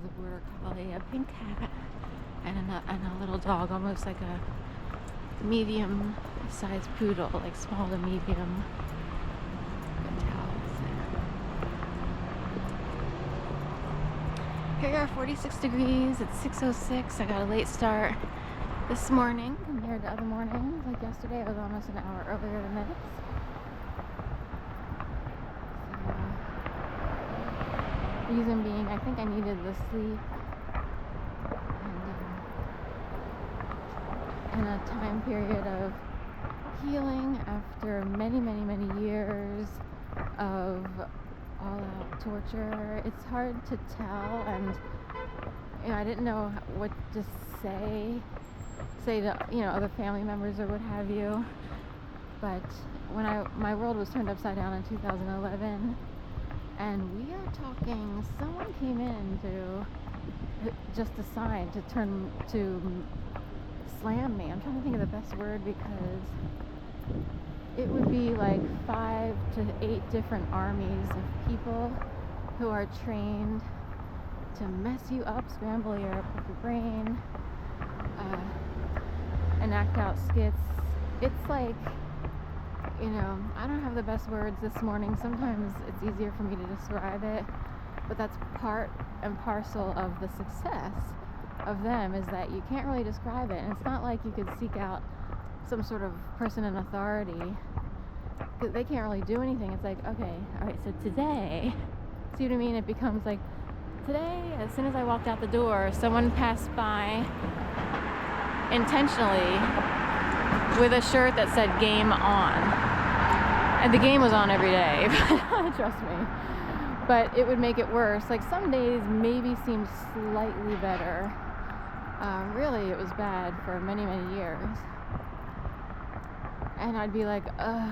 has a border collie, a pink cat, and a little dog, almost like a medium-sized poodle, like small to medium. Good towels there. Here are 46 degrees. It's 6:06. I got a late start this morning compared to other mornings. Like yesterday, I was almost an hour earlier than this. Reason being, I think I needed the sleep and a time period of healing after many years of all-out torture. It's hard to tell, and I didn't know what to say to other family members or what have you. But when my world was turned upside down in 2011. And we are talking, someone came in to just decide to slam me. I'm trying to think of the best word, because it would be like 5 to 8 different armies of people who are trained to mess you up, scramble your brain, and act out skits. It's like, I don't have the best words this morning. Sometimes it's easier for me to describe it, but that's part and parcel of the success of them, is that you can't really describe it. And it's not like you could seek out some sort of person in authority. They can't really do anything. It's like, okay, all right, so today, see what I mean? It becomes like, today, as soon as I walked out the door, someone passed by intentionally with a shirt that said "Game On." And the game was on every day, trust me. But it would make it worse. Like, some days maybe seemed slightly better. Really, it was bad for many years. And I'd be like, oh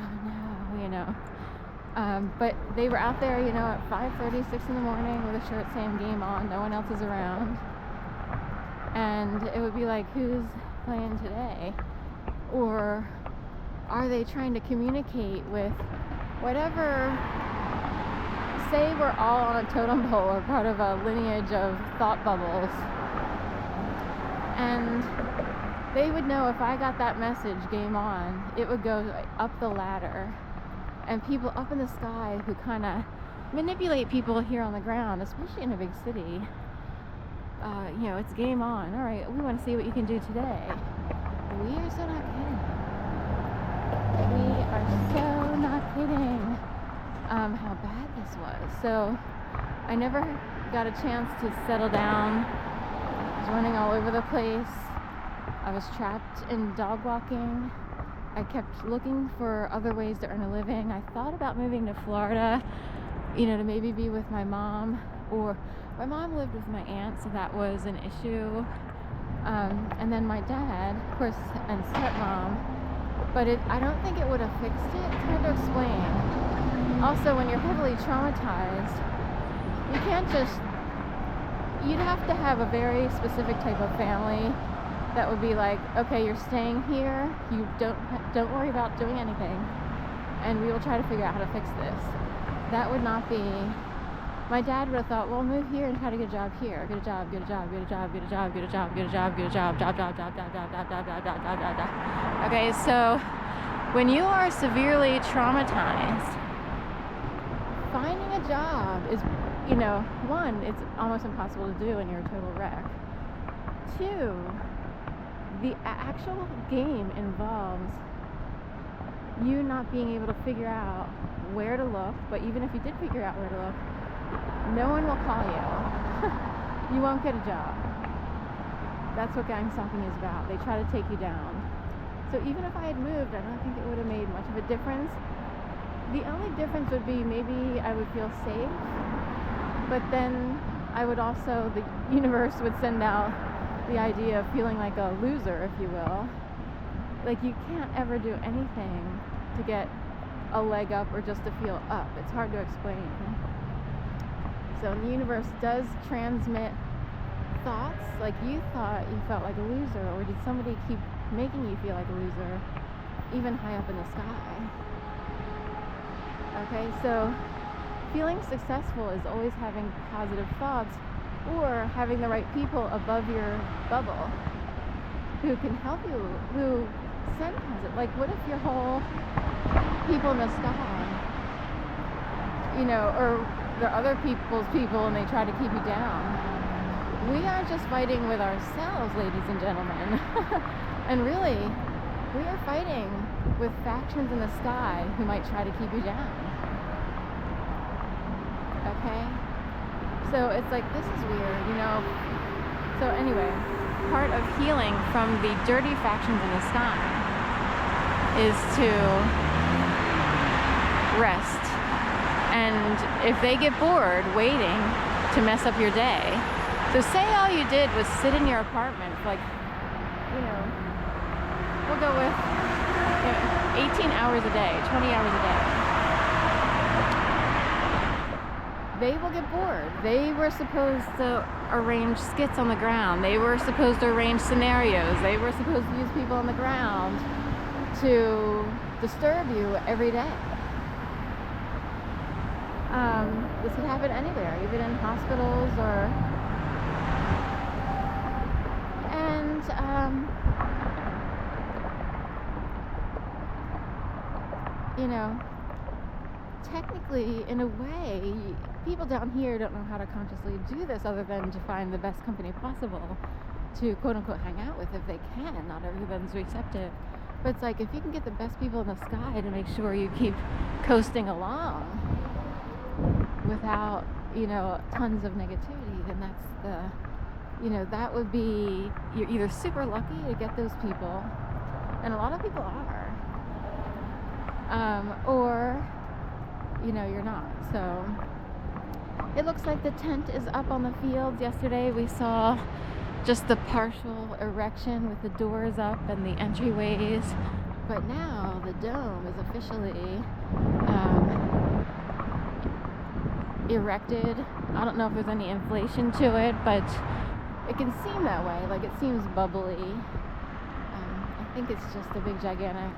no, but they were out there, at 5:30, 6 in the morning with a shirt saying "Game On." No one else is around. And it would be like, who's playing today? Or are they trying to communicate with whatever? Say we're all on a totem pole or part of a lineage of thought bubbles. And they would know if I got that message, "Game On," it would go up the ladder. And people up in the sky who kind of manipulate people here on the ground, especially in a big city, it's game on. All right, we want to see what you can do today. We are so not kidding. We are so not kidding how bad this was. So I never got a chance to settle down. I was running all over the place. I was trapped in dog walking. I kept looking for other ways to earn a living. I thought about moving to Florida, to maybe be with my mom. Or my mom lived with my aunt, so that was an issue. And then my dad, of course, and stepmom. But I don't think it would have fixed it. It's hard to explain. Also, when you're heavily traumatized, you can't you'd have to have a very specific type of family that would be like, okay, you're staying here, you don't worry about doing anything, and we will try to figure out how to fix this. That would not be. My dad would have thought, well, move here and try to get a job here. Get a job. Okay, so when you are severely traumatized, finding a job is, one, it's almost impossible to do and you're a total wreck. Two, the actual game involves you not being able to figure out where to look, but even if you did figure out where to look, no one will call you. You won't get a job. That's what gang stalking is about. They try to take you down. So even if I had moved, I don't think it would have made much of a difference. The only difference would be maybe I would feel safe, but then I would also, the universe would send out the idea of feeling like a loser, if you will. Like, you can't ever do anything to get a leg up or just to feel up. It's hard to explain. So the universe does transmit thoughts, like you thought you felt like a loser, or did somebody keep making you feel like a loser, even high up in the sky? Okay, so feeling successful is always having positive thoughts, or having the right people above your bubble who can help you, who sometimes it, like, what if your whole people in the sky, you know, or the other people's people, and they try to keep you down? We are just fighting with ourselves, ladies and gentlemen. And really, we are fighting with factions in the sky who might try to keep you down. Okay? So it's like, this is weird, you know? So anyway, part of healing from the dirty factions in the sky is to rest. And if they get bored waiting to mess up your day, so say all you did was sit in your apartment for, like, you know, we'll go with, you know, 18 hours a day, 20 hours a day. They will get bored. They were supposed to arrange skits on the ground. They were supposed to arrange scenarios. They were supposed to use people on the ground to disturb you every day. This could happen anywhere, even in hospitals or... And, you know, technically, in a way, people down here don't know how to consciously do this other than to find the best company possible to quote-unquote hang out with if they can. Not everyone's receptive. But it's like, if you can get the best people in the sky to make sure you keep coasting along without, you know, tons of negativity, then that's the, you know, that would be, you're either super lucky to get those people, and a lot of people are, or, you know, you're not. So it looks like the tent is up on the fields. Yesterday we saw just the partial erection with the doors up and the entryways, but now the dome is officially erected. I don't know if there's any inflation to it, but it can seem that way. Like, it seems bubbly. I think it's just a big gigantic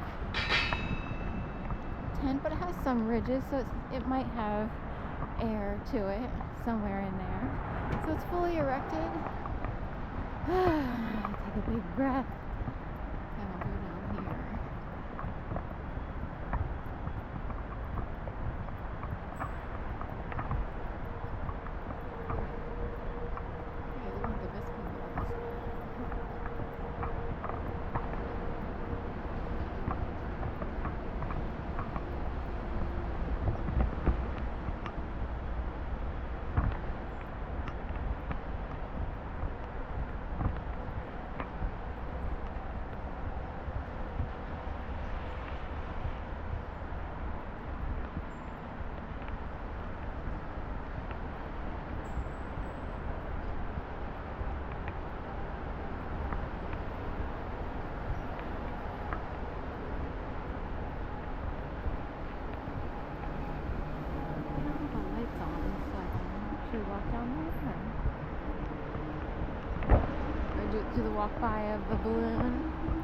tent, but it has some ridges, so it might have air to it somewhere in there. So it's fully erected. Take a big breath. And I'll go down here. Walk by of the balloon.